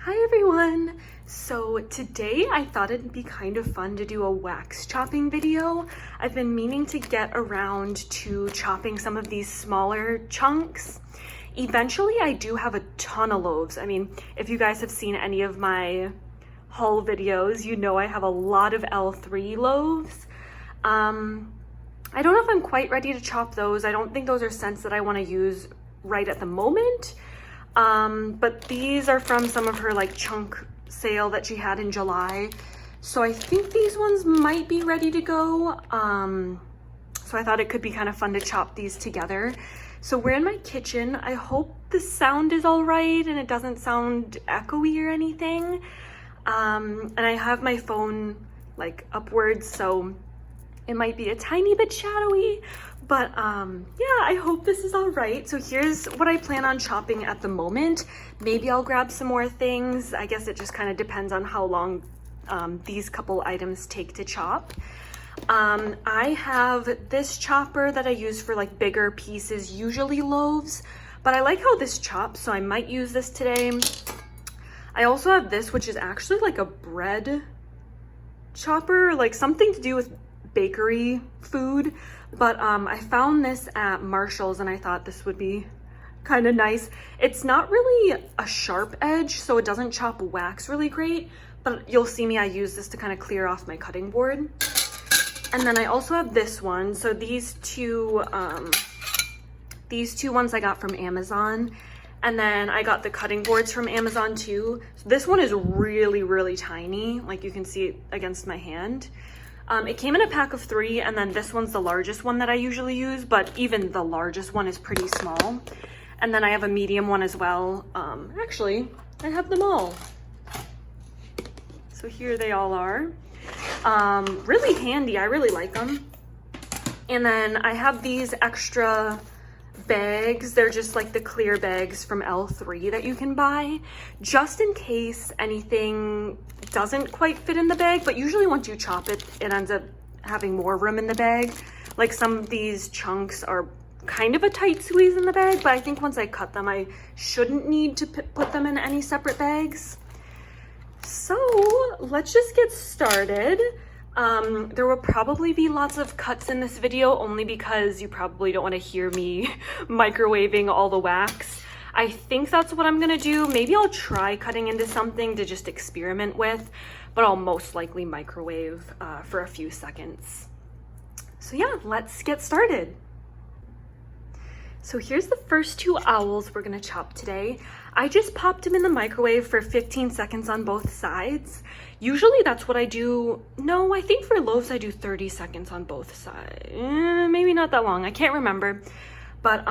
Hi everyone! So today I thought it'd be kind of fun to do a wax chopping video. I've been meaning to get around to chopping some of these smaller chunks. Eventually I do have a ton of loaves. I mean, if you guys have seen any of my haul videos, you know I have a lot of L3 loaves. I don't know if I'm quite ready to chop those. I don't think those are scents that I want to use right at the moment. But these are from some of her like chunk sale that she had in July. So I think these ones might be ready to go. So I thought it could be kind of fun to chop these together. So we're in my kitchen. I hope the sound is all right and it doesn't sound echoey or anything. And I have my phone like upwards, so it might be a tiny bit shadowy, but yeah, I hope this is all right. So here's what I plan on chopping at the moment. Maybe I'll grab some more things. I guess it just kind of depends on how long these couple items take to chop. I have this chopper that I use for like bigger pieces, usually loaves, but I like how this chops, so I might use this today. I also have this, which is actually like a bread chopper, like something to do with bakery food, but I found this at Marshall's and I thought this would be kind of nice. It's not really a sharp edge, so it doesn't chop wax really great, but you'll see me, I use this to kind of clear off my cutting board. And then I also have this one. So these two ones I got from Amazon, and then I got the cutting boards from Amazon too. So this one is really, really tiny, like you can see it against my hand. It came in a pack of 3, and then this one's the largest one that I usually use, but even the largest one is pretty small. And then I have a medium one as well. Actually, I have them all. So here they all are. Really handy, I really like them. And then I have these extra bags. They're just like the clear bags from L3 that you can buy, just in case anything doesn't quite fit in the bag. But usually once you chop it, it ends up having more room in the bag. Like some of these chunks are kind of a tight squeeze in the bag, but I think once I cut them, I shouldn't need to put them in any separate bags. So let's just get started. There will probably be lots of cuts in this video, only because you probably don't want to hear me microwaving all the wax. I think that's what I'm gonna do. Maybe I'll try cutting into something to just experiment with, but I'll most likely microwave for a few seconds. So yeah, let's get started. So here's the first 2 owls we're gonna chop today. I just popped them in the microwave for 15 seconds on both sides. Usually that's what I do. No, I think for loaves I do 30 seconds on both sides. Maybe not that long, I can't remember. But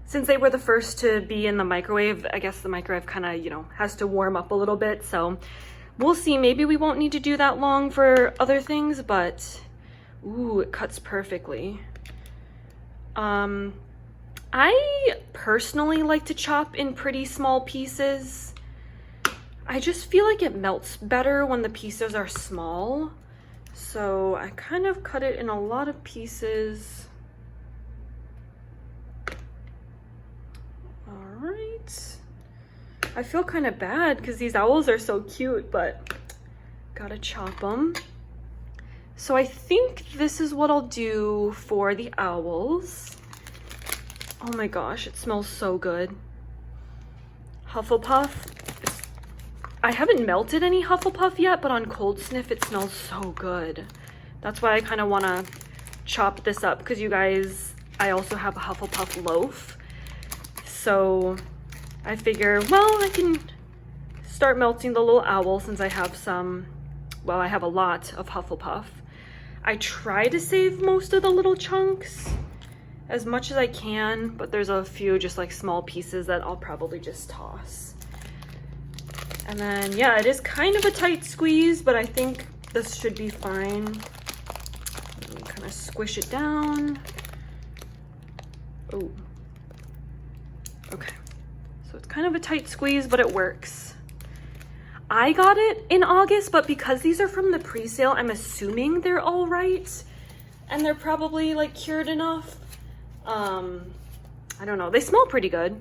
since they were the first to be in the microwave, I guess the microwave kind of, you know, has to warm up a little bit. So we'll see, maybe we won't need to do that long for other things, but ooh, it cuts perfectly. I personally like to chop in pretty small pieces. I just feel like it melts better when the pieces are small. So I kind of cut it in a lot of pieces. All right. I feel kind of bad because these owls are so cute, but gotta chop them. So I think this is what I'll do for the owls. Oh my gosh, it smells so good. Hufflepuff. I haven't melted any Hufflepuff yet, but on cold sniff it smells so good. That's why I kind of want to chop this up, because you guys, I also have a Hufflepuff loaf. So I figure, well, I can start melting the little owl since I have some, well, I have a lot of Hufflepuff. I try to save most of the little chunks as much as I can, but there's a few just like small pieces that I'll probably just toss. And then, yeah, it is kind of a tight squeeze, but I think this should be fine. Kind of squish it down. Oh, okay. So it's kind of a tight squeeze, but it works. I got it in August, but because these are from the pre-sale, I'm assuming they're all right. And they're probably like cured enough. I don't know, they smell pretty good.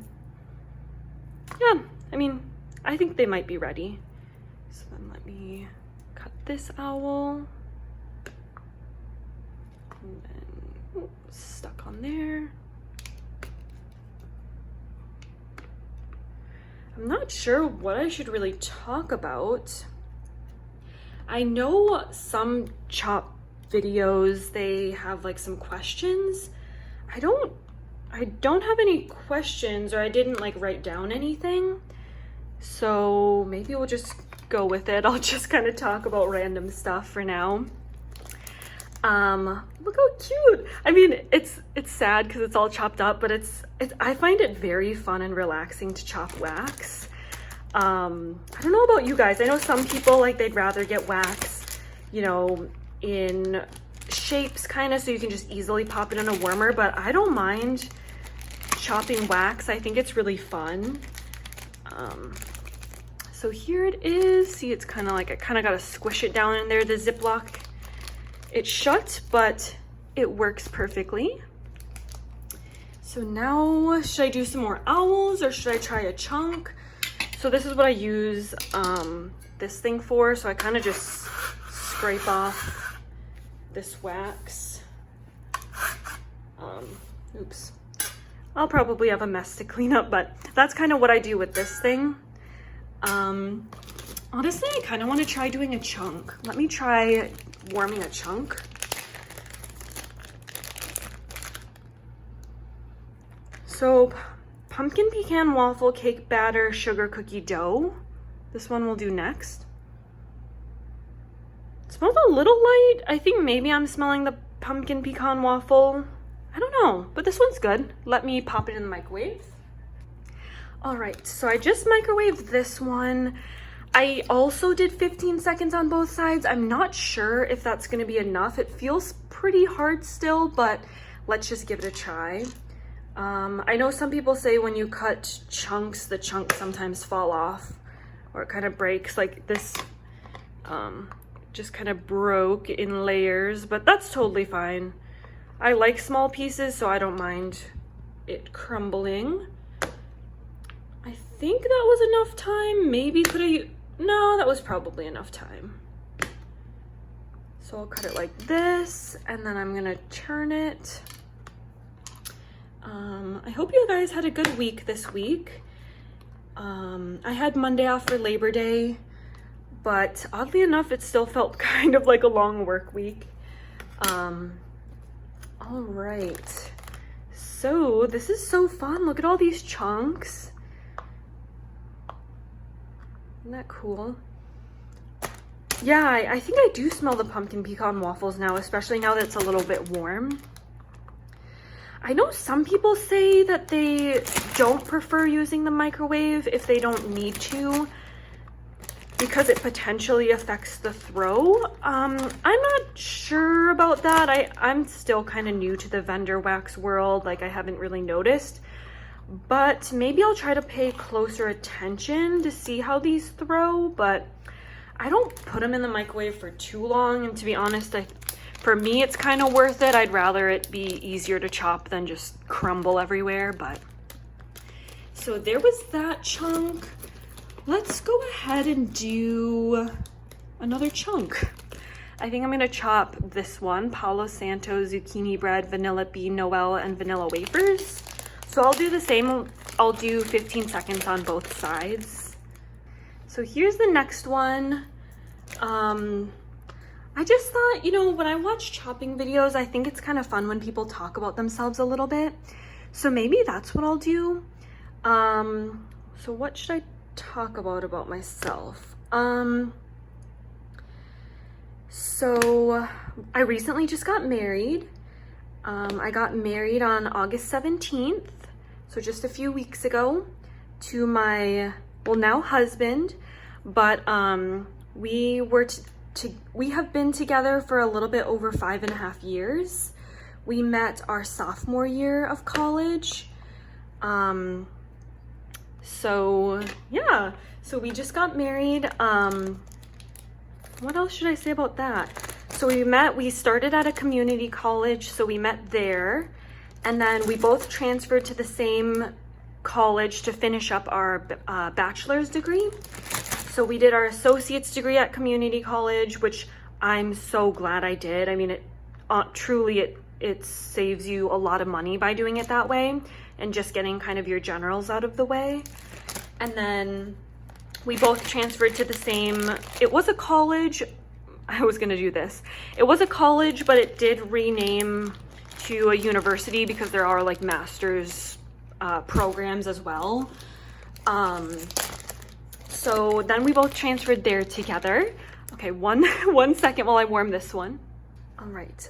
Yeah, I mean, I think they might be ready. So then let me cut this owl. And then, oh, stuck on there. I'm not sure what I should really talk about. I know some chop videos, they have like some questions. I don't have any questions, or I didn't like write down anything. So maybe we'll just go with it. I'll just kind of talk about random stuff for now. Look how cute. I mean, it's sad because it's all chopped up, but I find it very fun and relaxing to chop wax. I don't know about you guys. I know some people, like, they'd rather get wax, you know, in shapes kind of so you can just easily pop it in a warmer, but I don't mind chopping wax. I think it's really fun. So here it is. See, it's kind of like, I kind of got to squish it down in there. The Ziploc, it's shut, but it works perfectly. So now, should I do some more owls or should I try a chunk? So this is what I use this thing for. So I kind of just scrape off this wax. Oops. I'll probably have a mess to clean up, but that's kind of what I do with this thing. Honestly, I kind of want to try doing a chunk. Let me try warming a chunk. So pumpkin pecan waffle cake batter sugar cookie dough. This one we'll do next. It smells a little light. I think maybe I'm smelling the pumpkin pecan waffle. I don't know, but this one's good. Let me pop it in the microwave. All right, so I just microwaved this one. I also did 15 seconds on both sides. I'm not sure if that's gonna be enough. It feels pretty hard still, but let's just give it a try. I know some people say when you cut chunks, the chunks sometimes fall off or it kind of breaks. Like this just kind of broke in layers, but that's totally fine. I like small pieces, so I don't mind it crumbling. I think that was enough time. Maybe could I, no, that was probably enough time. So I'll cut it like this, and then I'm gonna turn it. I hope you guys had a good week this week. I had Monday off for Labor Day, but oddly enough, it still felt kind of like a long work week. All right, so this is so fun. Look at all these chunks. Isn't that cool? Yeah, I think I do smell the pumpkin pecan waffles now, especially now that it's a little bit warm. I know some people say that they don't prefer using the microwave if they don't need to, because it potentially affects the throw. I'm not sure about that. I'm still kind of new to the vendor wax world. Like, I haven't really noticed, but maybe I'll try to pay closer attention to see how these throw. But I don't put them in the microwave for too long, and to be honest, for me it's kind of worth it. I'd rather it be easier to chop than just crumble everywhere. But so there was that chunk. Let's go ahead and do another chunk. I think I'm gonna chop this one, Palo Santo zucchini bread, vanilla bean Noel, and vanilla wafers. So I'll do the same. I'll do 15 seconds on both sides. So here's the next one. I just thought, you know, when I watch chopping videos, I think it's kind of fun when people talk about themselves a little bit. So maybe that's what I'll do. So what should I talk about myself? So I recently just got married. I got married on August 17th, so just a few weeks ago, to my, well, now husband, but we have been together for a little bit over 5.5 years. We met our sophomore year of college. So yeah, so we just got married. What else should I say about that? So we started at a community college, so we met there, and then we both transferred to the same college to finish up our bachelor's degree. So we did our associate's degree at community college, which I'm so glad I did. I mean, it truly saves you a lot of money by doing it that way and just getting kind of your generals out of the way. And then we both transferred to the same, it was a college. I was gonna do this. It was a college, but it did rename to a university because there are like master's programs as well. So then we both transferred there together. Okay, one second while I warm this one. All right,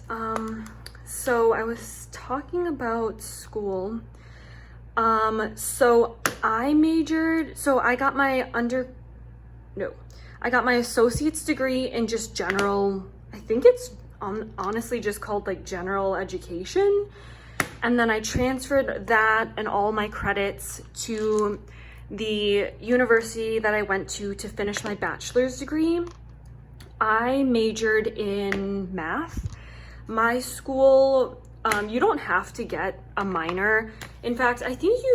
so I was talking about school. So I got my associate's degree in just general, I think it's honestly just called like general education. And then I transferred that and all my credits to the university that I went to finish my bachelor's degree. I majored in math. My school, you don't have to get a minor. In fact, I think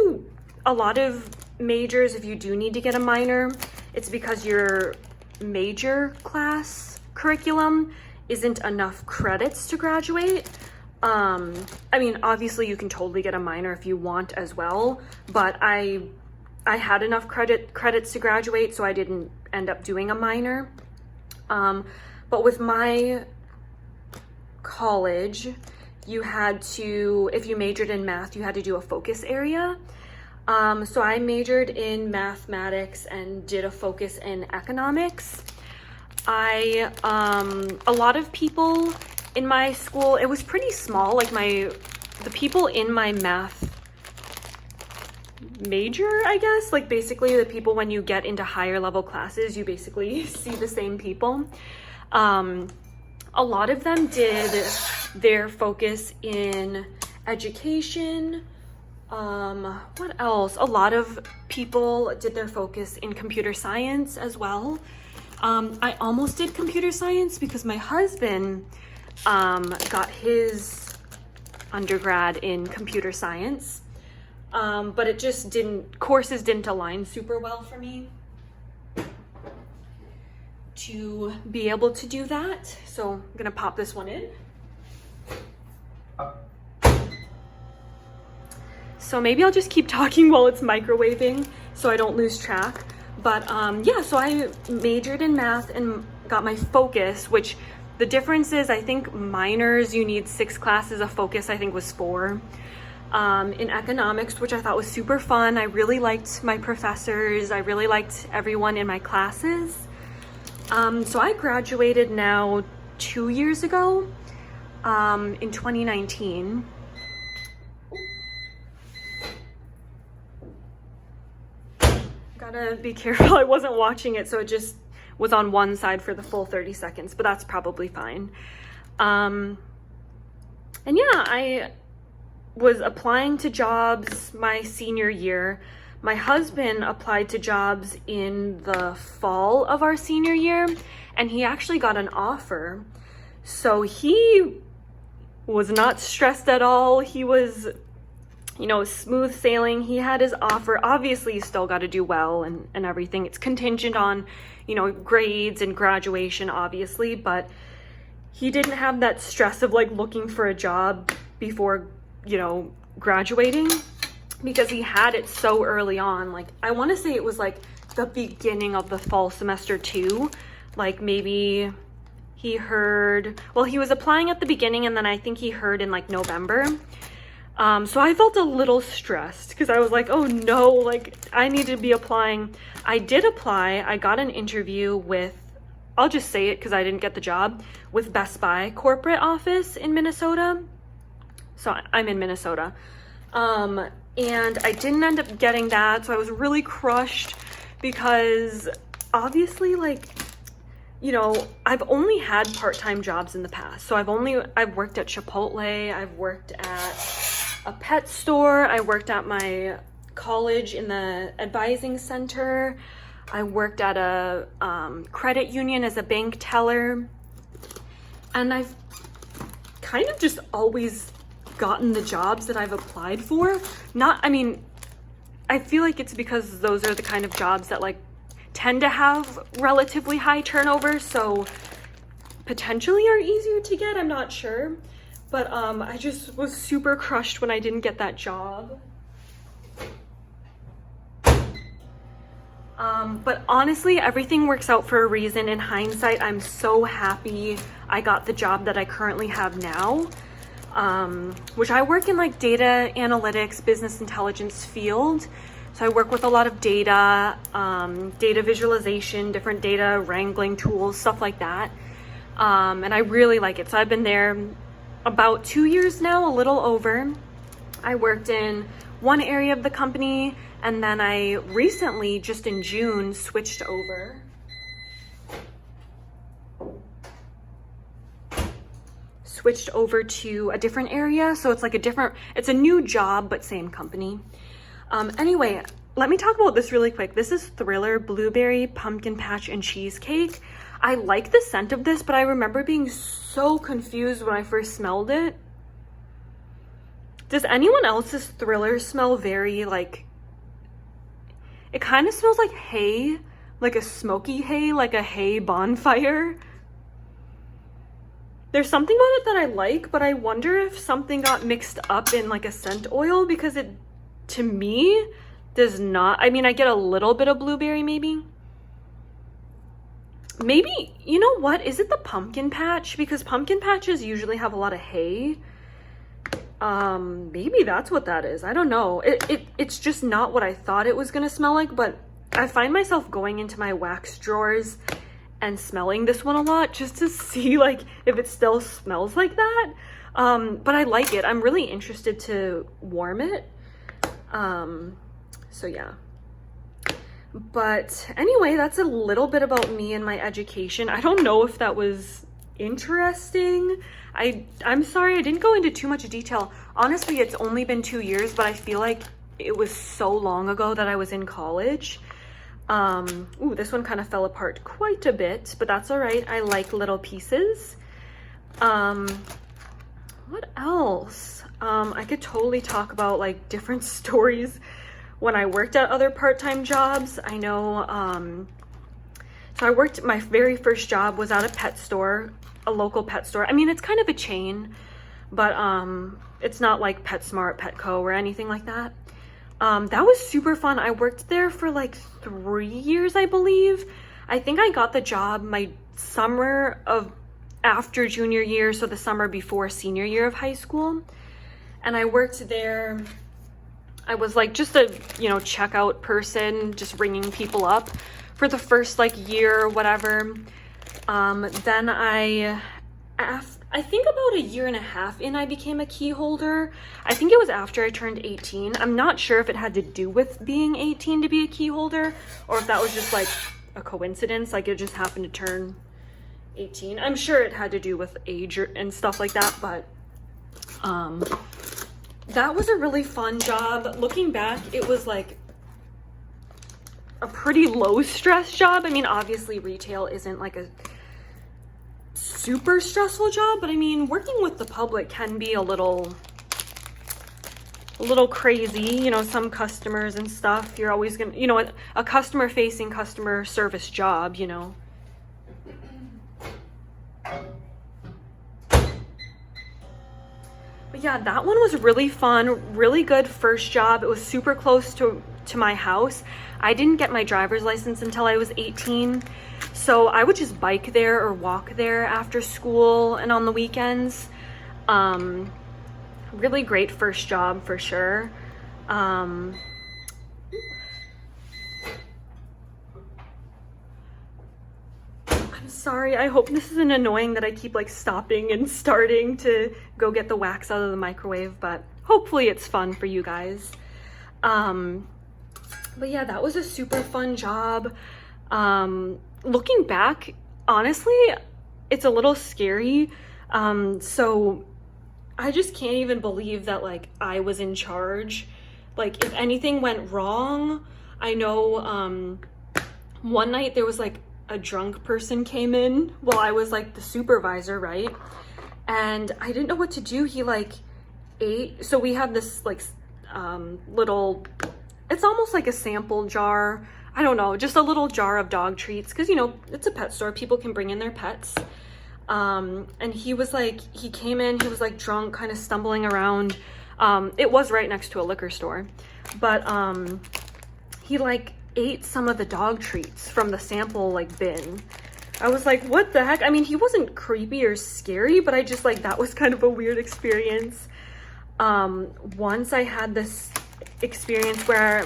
a lot of majors, if you do need to get a minor, it's because your major class curriculum isn't enough credits to graduate. I mean, obviously you can totally get a minor if you want as well, but I had enough credits to graduate, so I didn't end up doing a minor. But with my college, you had to, if you majored in math, you had to do a focus area. So I majored in mathematics and did a focus in economics. A lot of people in my school, it was pretty small, like the people in my math major, I guess, like basically the people when you get into higher level classes, you basically see the same people. A lot of them did their focus in education. What else? A lot of people did their focus in computer science as well. I almost did computer science because my husband got his undergrad in computer science. But it just courses didn't align super well for me to be able to do that. So I'm gonna pop this one in. So maybe I'll just keep talking while it's microwaving so I don't lose track. But yeah, so I majored in math and got my focus, which the difference is I think minors, you need 6 classes. A focus I think was 4. In economics, which I thought was super fun. I really liked my professors. I really liked everyone in my classes. So I graduated now 2 years ago, in 2019. Gotta be careful, I wasn't watching it, so it just was on one side for the full 30 seconds, but that's probably fine. And yeah, I was applying to jobs my senior year. My husband applied to jobs in the fall of our senior year, and he actually got an offer. So he was not stressed at all. He was, smooth sailing. He had his offer. Obviously, you still got to do well and everything. It's contingent on, grades and graduation, obviously, but he didn't have that stress of like looking for a job before graduating, because he had it so early on. Like, I want to say it was like the beginning of the fall semester too. Like maybe he was applying at the beginning, and then I think he heard in like November. So I felt a little stressed because I was like, oh no, like I need to be applying. I did apply. I got an interview with, I'll just say it because I didn't get the job, with Best Buy corporate office in Minnesota. So I'm in Minnesota. And I didn't end up getting that. So I was really crushed because obviously, like, I've only had part-time jobs in the past. So I've worked at Chipotle. I've worked at a pet store. I worked at my college in the advising center. I worked at a credit union as a bank teller. And I've kind of just always gotten the jobs that I've applied for. I I feel like it's because those are the kind of jobs that like tend to have relatively high turnover, so potentially are easier to get, I'm not sure. But I just was super crushed when I didn't get that job. But honestly, everything works out for a reason. In hindsight, I'm so happy I got the job that I currently have now, which I work in like data analytics, business intelligence field. So I work with a lot of data, data visualization, different data wrangling tools, stuff like that. And I really like it. So I've been there about 2 years now, a little over. I worked in one area of the company, and then I recently, just in June, switched over. Switched over to a different area. So it's like it's a new job, but same company. Anyway, let me talk about this really quick. This is Thriller Blueberry Pumpkin Patch and Cheesecake. I like the scent of this, but I remember being so confused when I first smelled it. Does anyone else's Thriller smell very like, it kind of smells like hay, like a smoky hay, like a hay bonfire. There's something about it that I like, but I wonder if something got mixed up in like a scent oil, because it, to me, does not. I mean, I get a little bit of blueberry maybe. Maybe, you know what? Is it the pumpkin patch? Because pumpkin patches usually have a lot of hay. Maybe that's what that is. I don't know. It's just not what I thought it was gonna smell like, but I find myself going into my wax drawers and smelling this one a lot just to see like if it still smells like that. But I like it. I'm really interested to warm it. So yeah. But anyway, that's a little bit about me and my education. I don't know if that was interesting. I'm sorry I didn't go into too much detail. Honestly, it's only been 2 years, but I feel like it was so long ago that I was in college. Ooh, this one kind of fell apart quite a bit, but that's all right. I like little pieces. What else? I could totally talk about like different stories when I worked at other part-time jobs. I know, so I worked, my very first job was at a pet store, a local pet store. I mean, it's kind of a chain, but it's not like PetSmart, Petco, or anything like that. That was super fun. I worked there for like 3 years, I believe. I think I got the job my summer of after junior year, so the summer before senior year of high school. And I worked there. I was like just a, you know, checkout person, just ringing people up for the first like year or whatever. Then I think about 1.5 years in, I became a key holder. I think it was after I turned 18. I'm not sure if it had to do with being 18 to be a key holder, or if that was just like a coincidence, like it just happened to turn 18. I'm sure it had to do with age and stuff like that, but that was a really fun job. Looking back, it was like a pretty low stress job. I mean, obviously retail isn't like a super stressful job, but I mean, working with the public can be a little crazy, you know, some customers and stuff. You're always gonna, you know, a customer facing customer service job, you know. But yeah, that one was really fun, really good first job. It was super close to my house. I didn't get my driver's license until I was 18. So I would just bike there or walk there after school and on the weekends. Really great first job for sure. I'm sorry, I hope this isn't annoying that I keep like stopping and starting to go get the wax out of the microwave, but hopefully it's fun for you guys. But yeah, that was a super fun job. Looking back, honestly, it's a little scary. So I just can't even believe that like I was in charge. Like if anything went wrong, I know one night there was like a drunk person came in while I was like the supervisor, right? And I didn't know what to do. He like ate, so we had this like little, it's almost like a sample jar. I don't know, just a little jar of dog treats, because you know, it's a pet store, people can bring in their pets. And he was like, he came in, he was like drunk, kind of stumbling around. It was right next to a liquor store, but he like ate some of the dog treats from the sample like bin. I was like, what the heck? I mean, he wasn't creepy or scary, but I just like, that was kind of a weird experience. Once I had this experience where,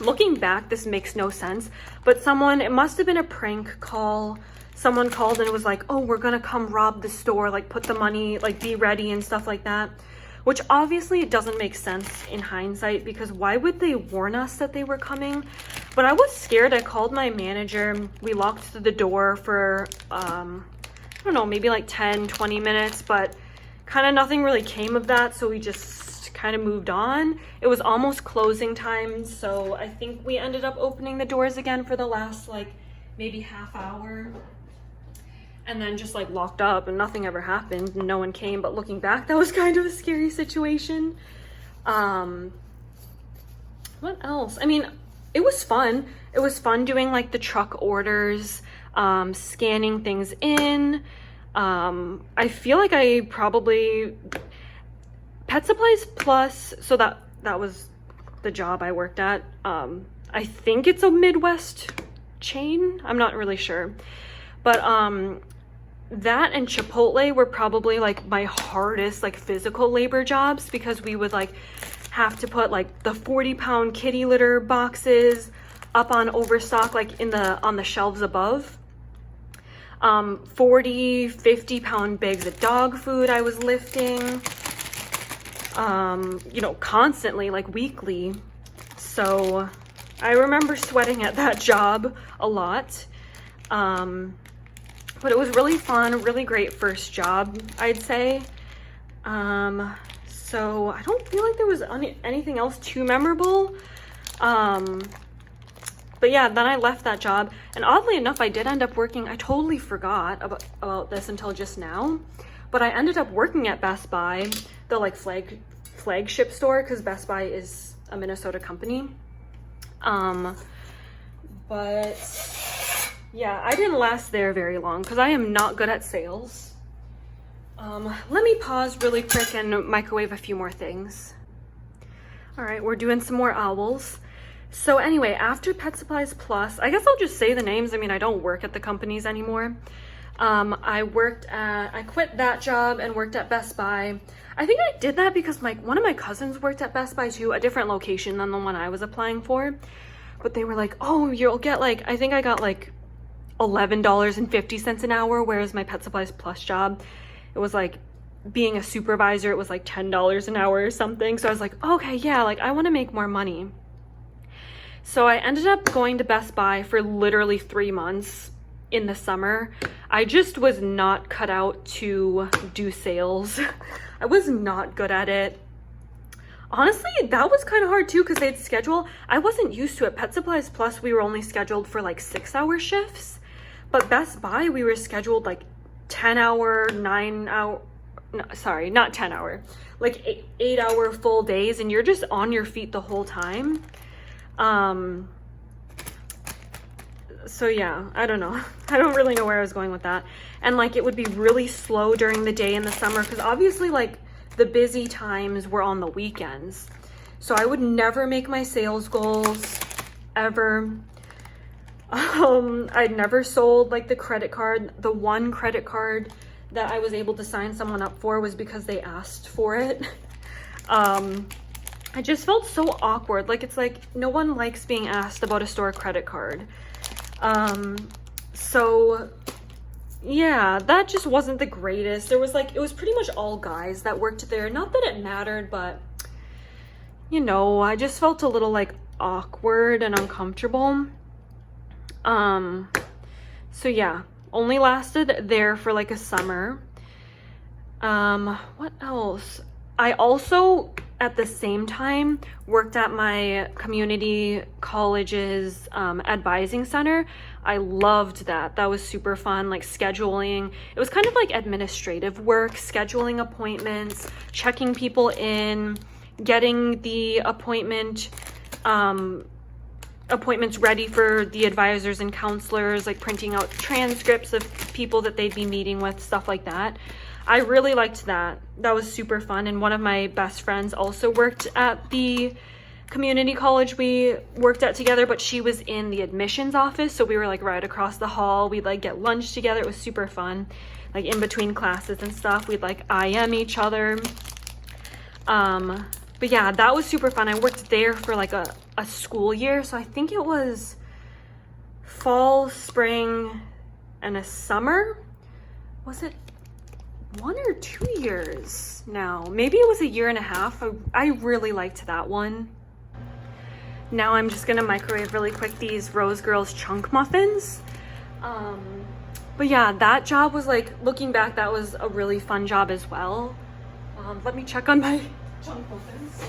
looking back, this makes no sense, but someone, it must have been a prank call. Someone called and it was like, oh, we're gonna come rob the store, like put the money, like be ready and stuff like that. Which obviously it doesn't make sense in hindsight, because why would they warn us that they were coming? But I was scared. I called my manager. We locked the door for, I don't know, maybe like 10, 20 minutes, but kind of nothing really came of that. So we just kind of moved on. It was almost closing time. So I think we ended up opening the doors again for the last like maybe half hour. And then just like locked up and nothing ever happened and no one came. But looking back, that was kind of a scary situation. What else? I mean, it was fun. It was fun doing like the truck orders, scanning things in. I feel like I probably, Pet Supplies Plus, so that was the job I worked at. I think it's a Midwest chain. I'm not really sure. But that and Chipotle were probably like my hardest like physical labor jobs, because we would like have to put like the 40-pound kitty litter boxes up on overstock, like on the shelves above. 40, 50-pound bags of dog food I was lifting, you know, constantly, like weekly. So I remember sweating at that job a lot. But it was really fun, really great first job, I'd say. So I don't feel like there was anything else too memorable. But yeah, then I left that job, and oddly enough, I did end up working, I totally forgot about this until just now, but I ended up working at Best Buy, the like flagship store, because Best Buy is a Minnesota company. But yeah, I didn't last there very long because I am not good at sales. Let me pause really quick and microwave a few more things. All right, we're doing some more owls. So anyway, after Pet Supplies Plus, I guess I'll just say the names. I mean, I don't work at the companies anymore. I quit that job and worked at Best Buy. I think I did that because one of my cousins worked at Best Buy too, a different location than the one I was applying for. But they were like, oh, you'll get like, I think I got like $11.50 an hour, whereas my Pet Supplies Plus job, it was like being a supervisor, it was like $10 an hour or something. So I was like, okay, yeah, like I want to make more money. So I ended up going to Best Buy for literally 3 months in the summer. I just was not cut out to do sales. I was not good at it. Honestly, that was kind of hard too, because they'd schedule, I wasn't used to it. Pet Supplies Plus, we were only scheduled for like 6-hour shifts, but Best Buy, we were scheduled like 10-hour, 9-hour, no, sorry, not 10-hour, like 8-hour full days, and you're just on your feet the whole time. So yeah, I don't know. I don't really know where I was going with that. And like, it would be really slow during the day in the summer, because obviously like the busy times were on the weekends. So I would never make my sales goals ever. I'd never sold like the credit card. The one credit card that I was able to sign someone up for was because they asked for it. I just felt so awkward. Like, it's like no one likes being asked about a store credit card. So yeah, that just wasn't the greatest. There was like, it was pretty much all guys that worked there. Not that it mattered, but you know, I just felt a little like awkward and uncomfortable. So yeah, only lasted there for like a summer. What else? I also, at the same time, worked at my community college's advising center. I loved that. That was super fun, like scheduling. It was kind of like administrative work, scheduling appointments, checking people in, getting the appointment appointments ready for the advisors and counselors, like printing out transcripts of people that they'd be meeting with, stuff like that. I really liked that. That was super fun. And one of my best friends also worked at the community college we worked at together, but she was in the admissions office, so we were like right across the hall. We'd like get lunch together. It was super fun. Like in between classes and stuff, we'd like IM each other. But yeah, that was super fun. I worked there for like a school year, so I think it was fall, spring, and a summer. Was it 1 or 2 years now? Maybe it was 1.5 years. I really liked that one. Now I'm just gonna microwave really quick these Rose Girls chunk muffins. But yeah, that job was like, looking back, that was a really fun job as well. Let me check on my chunk muffins.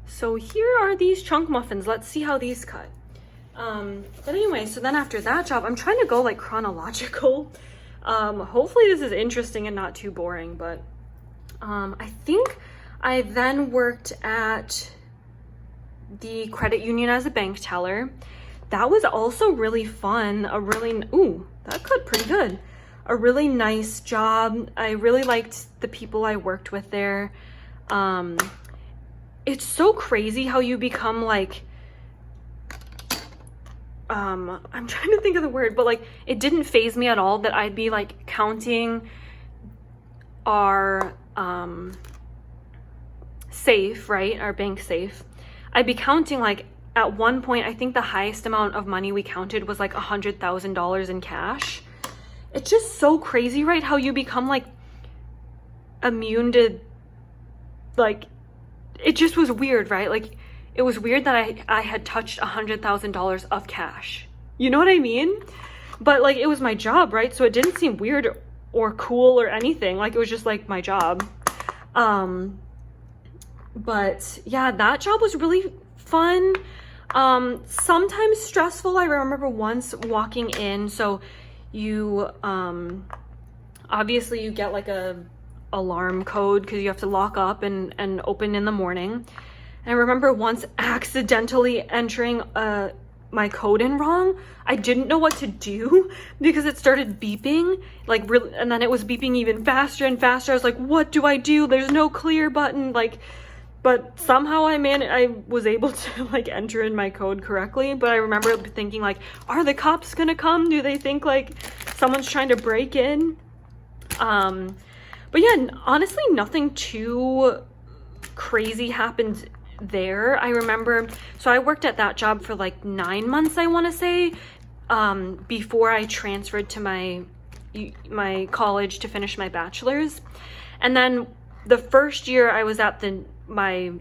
So here are these chunk muffins. Let's see how these cut. But anyway, so then after that job, I'm trying to go like chronological. Hopefully this is interesting and not too boring, but I think I then worked at the credit union as a bank teller. That was also really fun. Ooh, that cut pretty good. A really nice job. I really liked the people I worked with there. It's so crazy how you become like, I'm trying to think of the word, but like it didn't faze me at all that I'd be like counting our safe, right? Our bank safe. I'd be counting like, at one point, I think the highest amount of money we counted was like $100,000 in cash. It's just so crazy, right? How you become like immune to, like, it just was weird, right? Like, it was weird that I had touched $100,000 of cash. You know what I mean? But like, it was my job, right? So it didn't seem weird or cool or anything. Like, it was just like my job. But yeah, that job was really fun. Sometimes stressful. I remember once walking in, so you obviously you get like a alarm code because you have to lock up and open in the morning. And I remember once accidentally entering my code in wrong. I didn't know what to do because it started beeping like really, and then it was beeping even faster and faster. I was like, what do I do? There's no clear button, like. But somehow I was able to like enter in my code correctly. But I remember thinking like, are the cops gonna come? Do they think like someone's trying to break in? But yeah, honestly, nothing too crazy happened there. I remember, so I worked at that job for like 9 months, I want to say, before I transferred to my college to finish my bachelor's. And then the first year I was at my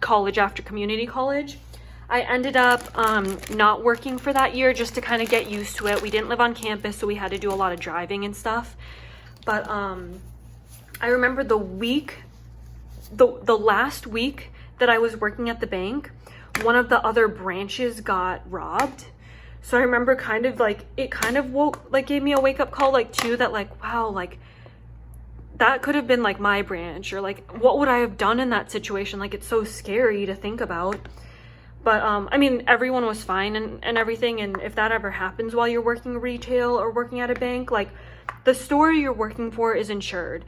college after community college, I ended up not working for that year just to kind of get used to it. We didn't live on campus, so we had to do a lot of driving and stuff. But I remember the last week that I was working at the bank, one of the other branches got robbed. So I remember kind of like, it kind of gave me a wake up call, like too, that like, wow, like that could have been like my branch, or like, what would I have done in that situation? Like, it's so scary to think about. But I mean, everyone was fine and everything. And if that ever happens while you're working retail or working at a bank, like the store you're working for is insured,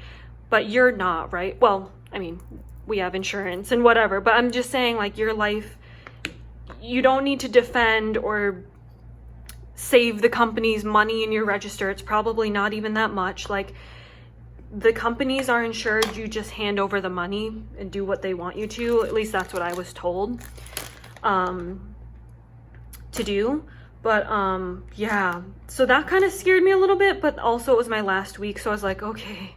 but you're not, right? Well, I mean, we have insurance and whatever, but I'm just saying, like, your life, you don't need to defend or save the company's money in your register. It's probably not even that much. Like, the companies are insured. You just hand over the money and do what they want you to. At least that's what I was told to do. But yeah, so that kind of scared me a little bit, but also it was my last week, so I was like, okay,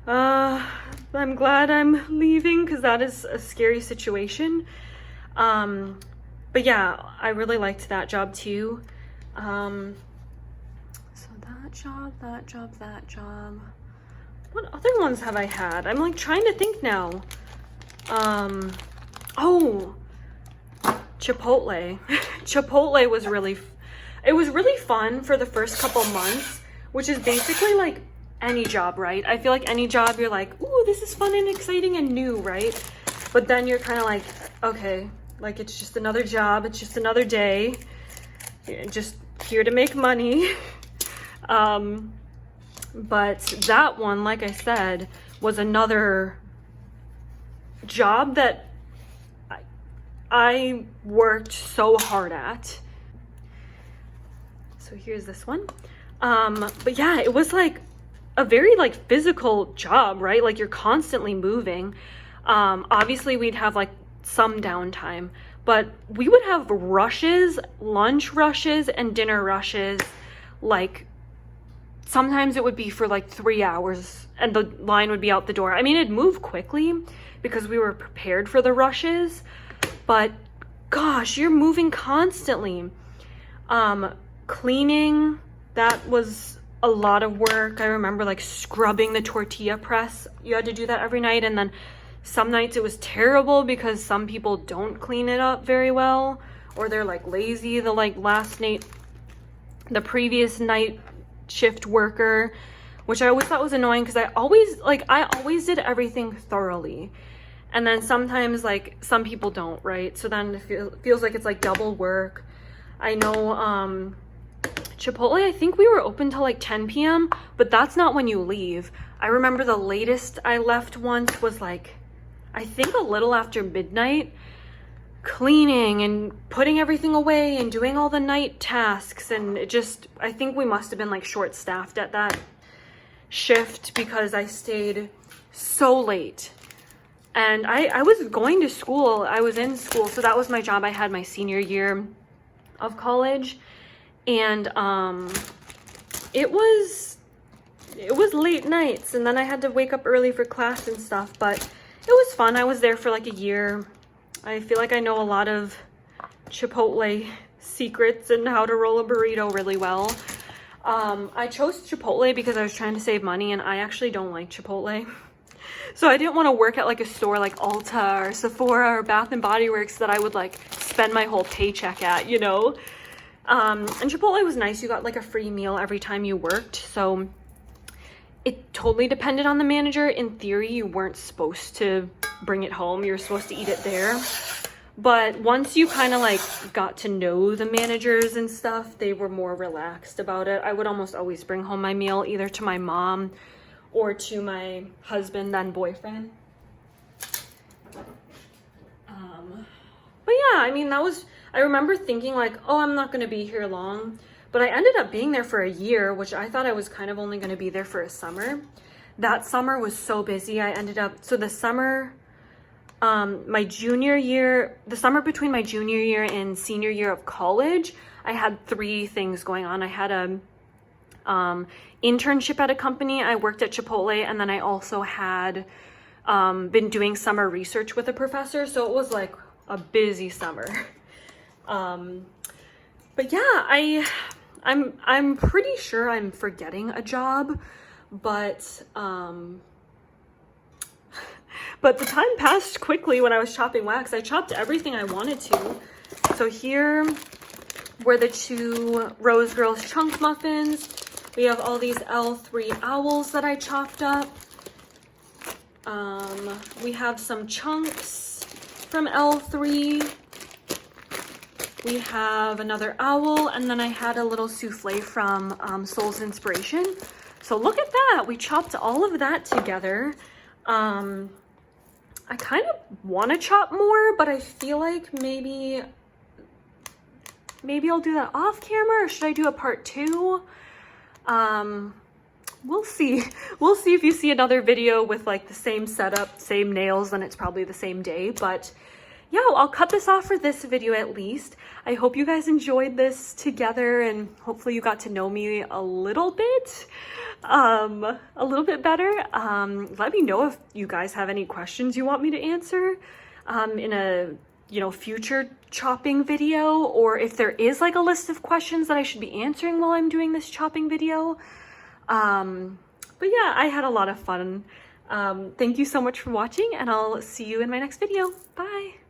I'm glad I'm leaving, because that is a scary situation. But yeah, I really liked that job too. So that job. What other ones have I had? I'm like trying to think now. Oh, Chipotle. Chipotle was really, it was really fun for the first couple months, which is basically like any job, right? I feel like any job you're like, ooh, this is fun and exciting and new, right? But then you're kind of like, okay, like it's just another job, it's just another day, just here to make money. But that one, like I said, was another job that I worked so hard at. So here's this one. But yeah, it was like a very like physical job, right? Like you're constantly moving. Obviously we'd have like some downtime, but we would have rushes, lunch rushes and dinner rushes. Like sometimes it would be for like 3 hours and the line would be out the door. I mean, it'd move quickly because we were prepared for the rushes, but gosh, you're moving constantly. Cleaning, that was a lot of work. I remember like scrubbing the tortilla press. You had to do that every night, and then some nights it was terrible because some people don't clean it up very well, or they're like lazy the like last night, the previous night shift worker, which I always thought was annoying because I always did everything thoroughly. And then sometimes like some people don't, right? So then it feels like it's like double work. I know Chipotle, I think we were open till like 10 p.m., but that's not when you leave. I remember the latest I left once was like, I think a little after midnight, cleaning and putting everything away and doing all the night tasks. And it just, I think we must have been like short-staffed at that shift because I stayed so late. And I was going to school, I was in school, so that was my job. I had my senior year of college, and it was late nights, and then I had to wake up early for class and stuff, but it was fun. I was there for like a year. I feel like I know a lot of Chipotle secrets and how to roll a burrito really well. I chose Chipotle because I was trying to save money, and I actually don't like Chipotle. So I didn't want to work at like a store like Ulta or Sephora or Bath and Body Works that I would like spend my whole paycheck at, you know? And Chipotle was nice. You got like a free meal every time you worked. So it totally depended on the manager. In theory, you weren't supposed to bring it home. You were supposed to eat it there. But once you kind of like got to know the managers and stuff, they were more relaxed about it. I would almost always bring home my meal either to my mom or to my husband, then boyfriend. But yeah, I mean, I remember thinking like, oh, I'm not gonna be here long. But I ended up being there for a year, which I thought I was kind of only gonna be there for a summer. That summer was so busy. So the summer, the summer between my junior year and senior year of college, I had 3 things going on. I had a internship at a company. I worked at Chipotle, and then I also had been doing summer research with a professor. So it was like a busy summer. But yeah, I'm pretty sure I'm forgetting a job, but the time passed quickly when I was chopping wax. I chopped everything I wanted to. So here were the 2 Rose Girls chunk muffins. We have all these L3 owls that I chopped up. We have some chunks from L3. We have another owl, and then I had a little souffle from Soul's Inspiration. So look at that. We chopped all of that together. I kind of want to chop more, but I feel like maybe I'll do that off camera, or should I do a part 2? We'll see. We'll see. If you see another video with like the same setup, same nails, then it's probably the same day. But yeah, I'll cut this off for this video at least. I hope you guys enjoyed this together, and hopefully you got to know me a little bit better. Let me know if you guys have any questions you want me to answer in a future chopping video, or if there is like a list of questions that I should be answering while I'm doing this chopping video. But yeah, I had a lot of fun. Thank you so much for watching, and I'll see you in my next video. Bye.